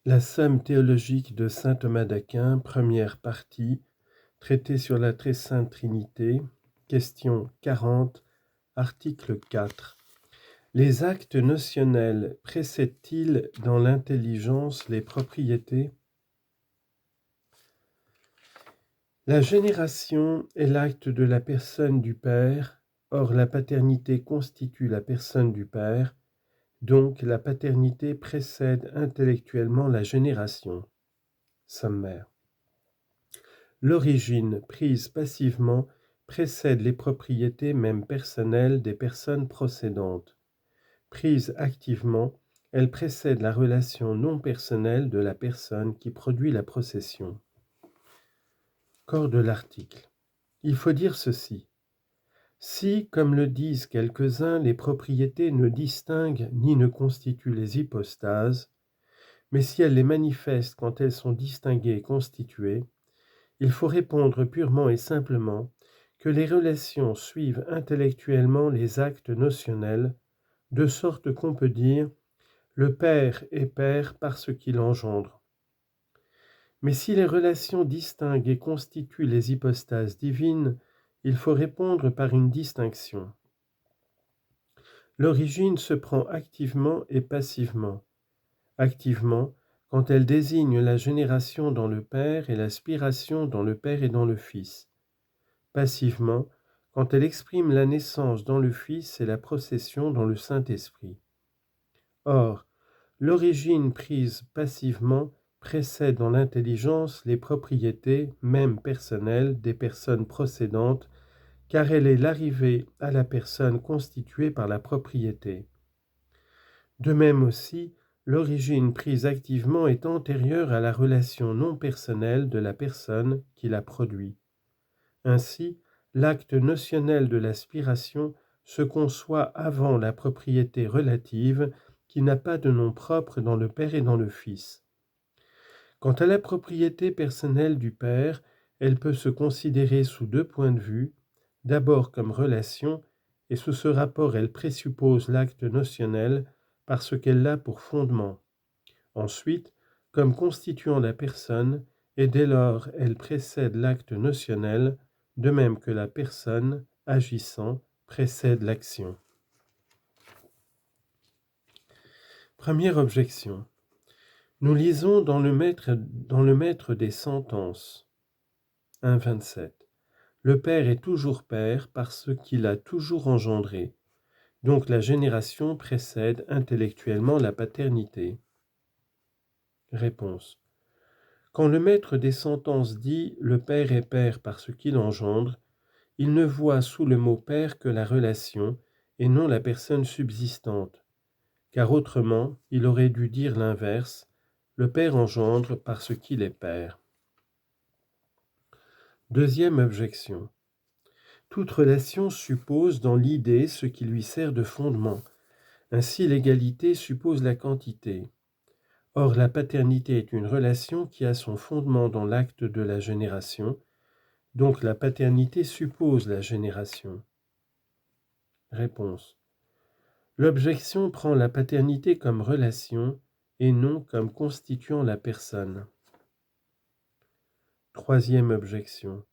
La somme théologique de saint Thomas d'Aquin, première partie, traité sur la très sainte Trinité, question 40, article 4. Les actes notionnels précèdent-ils dans l'intelligence les propriétés ? La génération est l'acte de la personne du Père, or la paternité constitue la personne du Père, donc la paternité précède intellectuellement la génération. Sommaire. L'origine, prise passivement, précède les propriétés même personnelles des personnes procédantes. Prise activement, elle précède la relation non personnelle de la personne qui produit la procession. Corps de l'article. Il faut dire ceci. Si, comme le disent quelques-uns, les propriétés ne distinguent ni ne constituent les hypostases, mais si elles les manifestent quand elles sont distinguées et constituées, il faut répondre purement et simplement que les relations suivent intellectuellement les actes notionnels, de sorte qu'on peut dire le Père est Père par ce qu'il engendre. Mais si les relations distinguent et constituent les hypostases divines, il faut répondre par une distinction. L'origine se prend activement et passivement. Activement, quand elle désigne la génération dans le Père et l'aspiration dans le Père et dans le Fils. Passivement, quand elle exprime la naissance dans le Fils et la procession dans le Saint-Esprit. Or, l'origine prise passivement précède dans l'intelligence les propriétés, même personnelles, des personnes procédantes, car elle est l'arrivée à la personne constituée par la propriété. De même aussi, l'origine prise activement est antérieure à la relation non personnelle de la personne qui la produit. Ainsi, l'acte notionnel de l'aspiration se conçoit avant la propriété relative qui n'a pas de nom propre dans le Père et dans le Fils. Quant à la propriété personnelle du Père, elle peut se considérer sous deux points de vue, d'abord comme relation, et sous ce rapport elle présuppose l'acte notionnel parce qu'elle l'a pour fondement. Ensuite, comme constituant la personne, et dès lors elle précède l'acte notionnel, de même que la personne, agissant, précède l'action. Première objection. Nous lisons dans le Maître des Sentences, 1.27. Le Père est toujours Père parce qu'il a toujours engendré. Donc la génération précède intellectuellement la paternité. Réponse. Quand le Maître des Sentences dit « le Père est Père parce qu'il engendre », il ne voit sous le mot Père que la relation et non la personne subsistante, car autrement il aurait dû dire l'inverse, le Père engendre parce qu'il est Père. Deuxième objection. Toute relation suppose dans l'idée ce qui lui sert de fondement. Ainsi l'égalité suppose la quantité. Or la paternité est une relation qui a son fondement dans l'acte de la génération, donc la paternité suppose la génération. Réponse. L'objection prend la paternité comme relation et non comme constituant la personne. Troisième objection.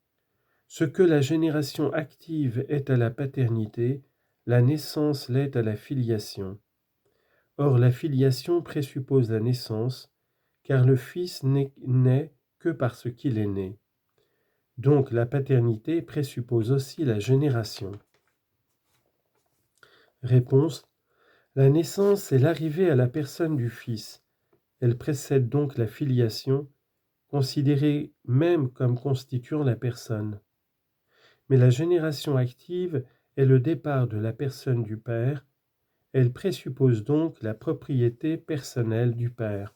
Ce que la génération active est à la paternité, la naissance l'est à la filiation. Or la filiation présuppose la naissance, car le Fils n'est que parce qu'il est né. Donc la paternité présuppose aussi la génération. Réponse. La naissance est l'arrivée à la personne du Fils. Elle précède donc la filiation, considérée même comme constituant la personne. Mais la génération active est le départ de la personne du Père. Elle présuppose donc la propriété personnelle du Père.